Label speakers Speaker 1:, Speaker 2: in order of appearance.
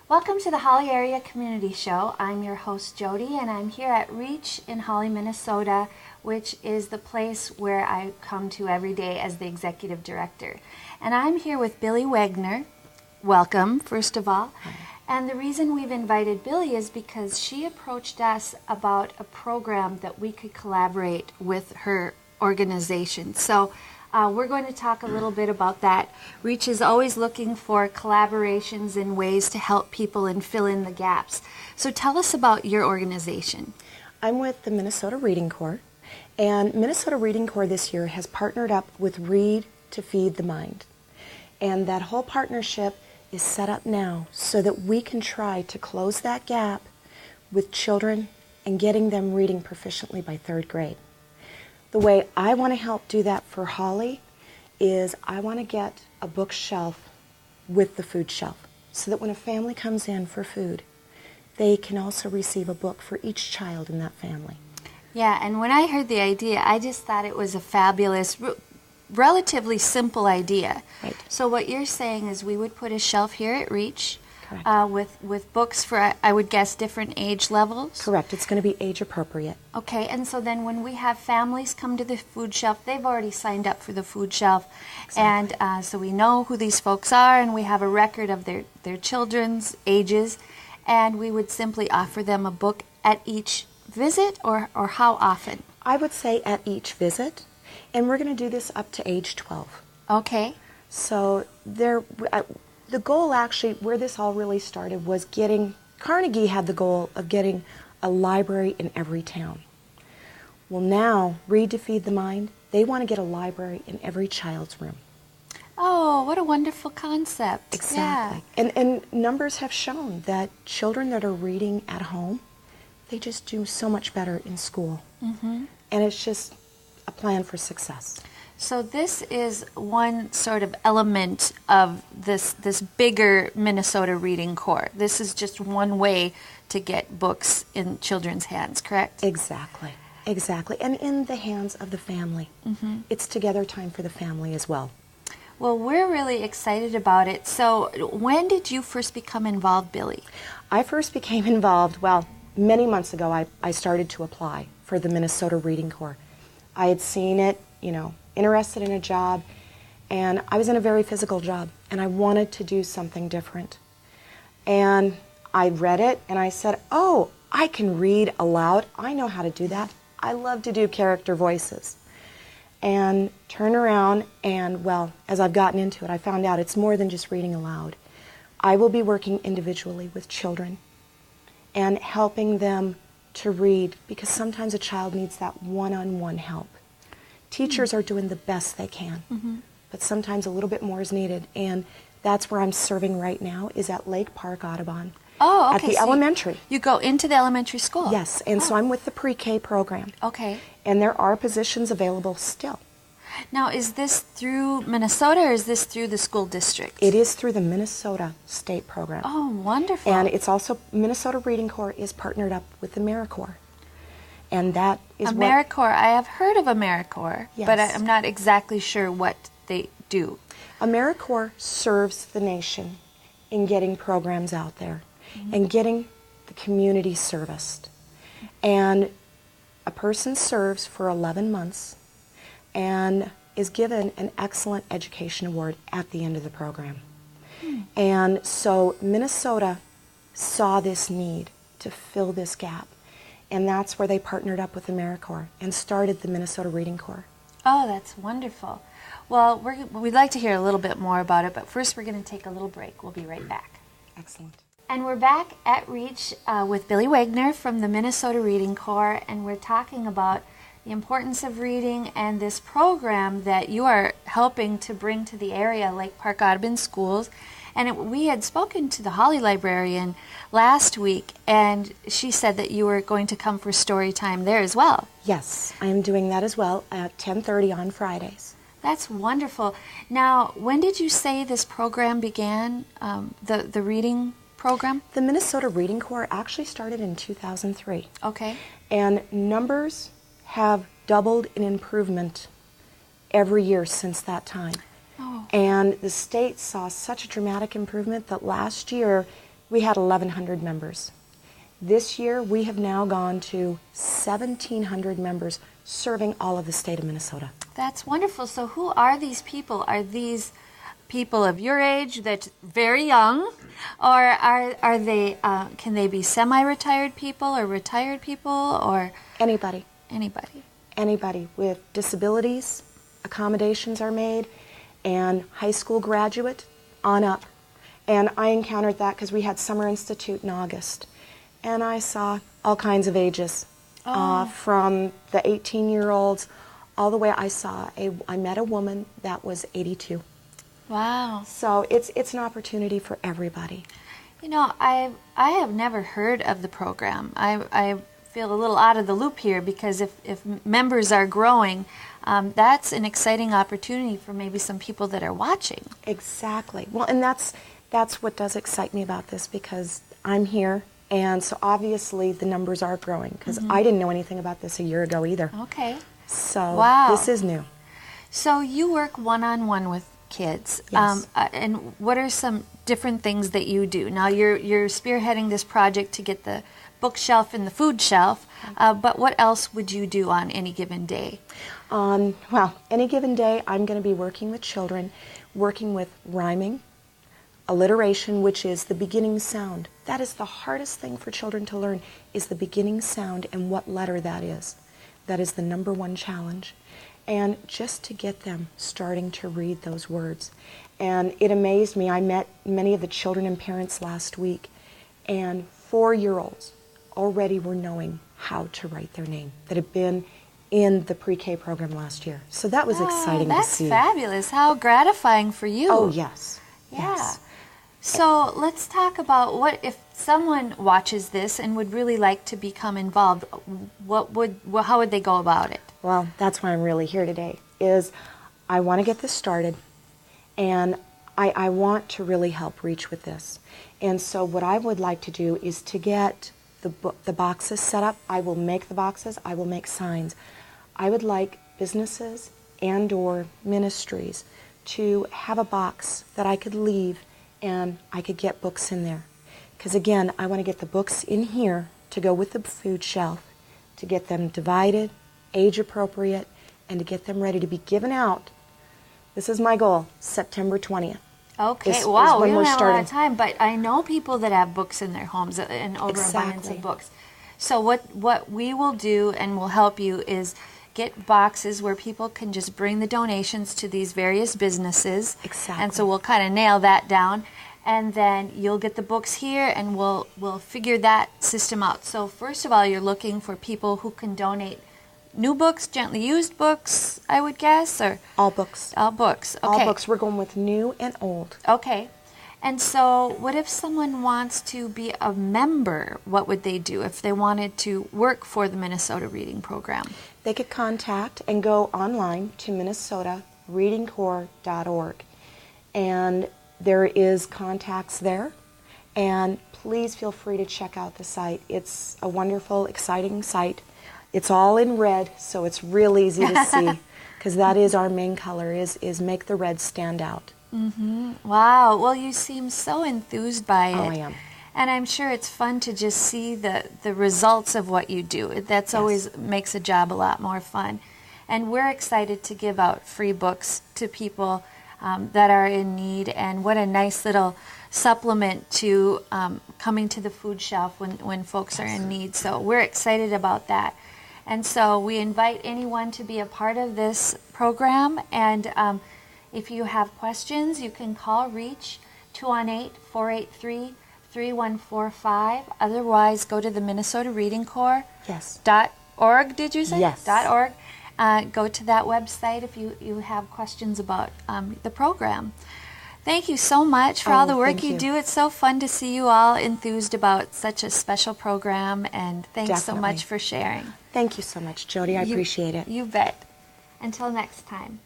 Speaker 1: Welcome to the Hawley Area Community Show. I'm your host Jody, and I'm here at Reach in Hawley, Minnesota, which is the place where I come to every day as the executive director. And I'm here with Billy Wagner. Welcome, first of all.
Speaker 2: Hi.
Speaker 1: And the reason we've invited Billy is because she approached us about a program that we could collaborate with her organization. So we're going to talk a little bit about that. Reach is always looking for collaborations and ways to help people and fill in the gaps. So tell us about your organization.
Speaker 2: I'm with the Minnesota Reading Corps, and Minnesota Reading Corps this year has partnered up with Read to Feed the Mind. And that whole partnership is set up now so that we can try to close that gap with children and getting them reading proficiently by third grade. The way I want to help do that for Hawley is I want to get a bookshelf with the food shelf so that when a family comes in for food, they can also receive a book for each child in that family.
Speaker 1: Yeah, and when I heard the idea, I just thought it was a fabulous, relatively simple idea.
Speaker 2: Right.
Speaker 1: So what you're saying is we would put a shelf here at Reach with books for, I would guess, different age levels?
Speaker 2: Correct. It's going to be age appropriate.
Speaker 1: Okay, and so then when we have families come to the food shelf, they've already signed up for the food shelf. Exactly. And so we know who these folks are, and we have a record of their children's ages, and we would simply offer them a book at each visit, or how often?
Speaker 2: I would say at each visit, and we're going to do this up to age 12.
Speaker 1: Okay.
Speaker 2: So the goal actually, where this all really started, was Carnegie had the goal of getting a library in every town. Well, now, Read to Feed the Mind, they want to get a library in every child's room.
Speaker 1: Oh, what a wonderful concept.
Speaker 2: Exactly.
Speaker 1: Yeah.
Speaker 2: And numbers have shown that children that are reading at home, they just do so much better in school.
Speaker 1: Mm-hmm.
Speaker 2: And it's just a plan for success.
Speaker 1: So this is one sort of element of this bigger Minnesota Reading Corps. This is just one way to get books in children's hands, correct?
Speaker 2: Exactly. Exactly. And in the hands of the family.
Speaker 1: Mm-hmm.
Speaker 2: It's together time for the family as well.
Speaker 1: Well, we're really excited about it. So when did you first become involved, Billy?
Speaker 2: I first became involved, many months ago. I started to apply for the Minnesota Reading Corps. I had seen it, interested in a job, and I was in a very physical job, and I wanted to do something different. And I read it, and I said, oh, I can read aloud. I know how to do that. I love to do character voices. And turn around, and as I've gotten into it, I found out it's more than just reading aloud. I will be working individually with children and helping them to read, because sometimes a child needs that one-on-one help. Teachers are doing the best they can, but sometimes a little bit more is needed, and that's where I'm serving right now, is at Lake Park, Audubon.
Speaker 1: Oh, okay.
Speaker 2: At the elementary.
Speaker 1: You go into the elementary school?
Speaker 2: Yes, and so I'm with the pre-K program.
Speaker 1: Okay.
Speaker 2: And there are positions available still.
Speaker 1: Now, is this through Minnesota, or is this through the school district?
Speaker 2: It is through the Minnesota State program.
Speaker 1: Oh, wonderful.
Speaker 2: And it's also, Minnesota Reading Corps is partnered up with AmeriCorps. And that is
Speaker 1: AmeriCorps, I have heard of AmeriCorps,
Speaker 2: Yes.
Speaker 1: but I'm not exactly sure what they do.
Speaker 2: AmeriCorps serves the nation in getting programs out there and getting the community serviced. And a person serves for 11 months and is given an excellent education award at the end of the program. And so Minnesota saw this need to fill this gap. And that's where they partnered up with AmeriCorps and started the Minnesota Reading Corps.
Speaker 1: Oh, that's wonderful. Well, we'd like to hear a little bit more about it, but first we're going to take a little break. We'll be right back.
Speaker 2: Excellent.
Speaker 1: And we're back at Reach with Billy Wagner from the Minnesota Reading Corps, and we're talking about the importance of reading and this program that you are helping to bring to the area, Lake Park Audubon Schools. And we had spoken to the Hawley librarian last week, and she said that you were going to come for story time there as well.
Speaker 2: Yes, I am doing that as well at 10:30 on Fridays.
Speaker 1: That's wonderful. Now, when did you say this program began, the reading program?
Speaker 2: The Minnesota Reading Corps actually started in 2003.
Speaker 1: Okay.
Speaker 2: And numbers have doubled in improvement every year since that time.
Speaker 1: Oh.
Speaker 2: And the state saw such a dramatic improvement that last year we had 1,100 members. This year, we have now gone to 1,700 members serving all of the state of Minnesota.
Speaker 1: That's wonderful. So who are these people? Are these people of your age that's very young? Or are they, can they be semi-retired people or retired people or?
Speaker 2: Anybody.
Speaker 1: Anybody.
Speaker 2: Anybody with disabilities, accommodations are made, and high school graduate on up. And I encountered that because we had Summer Institute in August. And I saw all kinds of ages, from the 18-year-olds all the way. I met a woman that was 82.
Speaker 1: Wow.
Speaker 2: So it's an opportunity for everybody.
Speaker 1: You know, I have never heard of the program. I feel a little out of the loop here because if members are growing, that's an exciting opportunity for maybe some people that are watching.
Speaker 2: Exactly. Well, and that's what does excite me about this, because I'm here. And so obviously the numbers are growing, because I didn't know anything about this a year ago either.
Speaker 1: Okay.
Speaker 2: So
Speaker 1: wow.
Speaker 2: This is new.
Speaker 1: So you work one-on-one with kids.
Speaker 2: Yes.
Speaker 1: And what are some different things that you do? Now you're spearheading this project to get the bookshelf and the food shelf, but what else would you do on any given day?
Speaker 2: Well, any given day I'm going to be working with children, working with rhyming, alliteration, which is the beginning sound. That is the hardest thing for children to learn, is the beginning sound and what letter that is. That is the #1 challenge. And just to get them starting to read those words. And it amazed me. I met many of the children and parents last week, and 4-year-olds already were knowing how to write their name that had been in the pre-K program last year. So that was exciting to see.
Speaker 1: That's fabulous. How gratifying for you.
Speaker 2: Oh, yes.
Speaker 1: Yeah.
Speaker 2: Yes.
Speaker 1: So let's talk about what if someone watches this and would really like to become involved. How would they go about it?
Speaker 2: Well, that's why I'm really here today, is I want to get this started, and I want to really help Reach with this. And so what I would like to do is to get the boxes set up. I will make the boxes. I will make signs. I would like businesses and or ministries to have a box that I could leave and I could get books in there. Because again, I want to get the books in here to go with the food shelf, to get them divided, age appropriate, and to get them ready to be given out. This is my goal, September 20th.
Speaker 1: Okay,
Speaker 2: is
Speaker 1: wow,
Speaker 2: when
Speaker 1: we
Speaker 2: we're
Speaker 1: don't have a lot of
Speaker 2: starting.
Speaker 1: time, but I know people that have books in their homes, an overabundance
Speaker 2: Exactly.
Speaker 1: of books. So what we will do and will help you is get boxes where people can just bring the donations to these various businesses.
Speaker 2: Exactly.
Speaker 1: And so we'll kind of nail that down. And then you'll get the books here and we'll figure that system out. So first of all, you're looking for people who can donate new books, gently used books, I would guess, or
Speaker 2: All books.
Speaker 1: all books. Okay.
Speaker 2: All books. We're going with new and old.
Speaker 1: Okay. And so what if someone wants to be a member? What would they do if they wanted to work for the Minnesota Reading Program?
Speaker 2: They could contact and go online to minnesotareadingcorps.org. And there is contacts there. And please feel free to check out the site. It's a wonderful, exciting site. It's all in red, so it's real easy to see, because that is our main color, is make the red stand out.
Speaker 1: Mm-hmm. Wow. Well, you seem so enthused by it.
Speaker 2: Oh, I am.
Speaker 1: And I'm sure it's fun to just see the results of what you do. That's always makes a job a lot more fun. And we're excited to give out free books to people that are in need. And what a nice little supplement to coming to the food shelf when folks are in need. So we're excited about that. And so we invite anyone to be a part of this program. And if you have questions, you can call Reach 218-483-3145. Otherwise, go to the Minnesota Reading Corps.
Speaker 2: Yes.
Speaker 1: .org, did you say?
Speaker 2: Yes.
Speaker 1: .org. Go to that website if you have questions about the program. Thank you so much for all the work you do. It's so fun to see you all enthused about such a special program, and thanks so much for sharing.
Speaker 2: Thank you so much, Jody. I appreciate it.
Speaker 1: You bet. Until next time.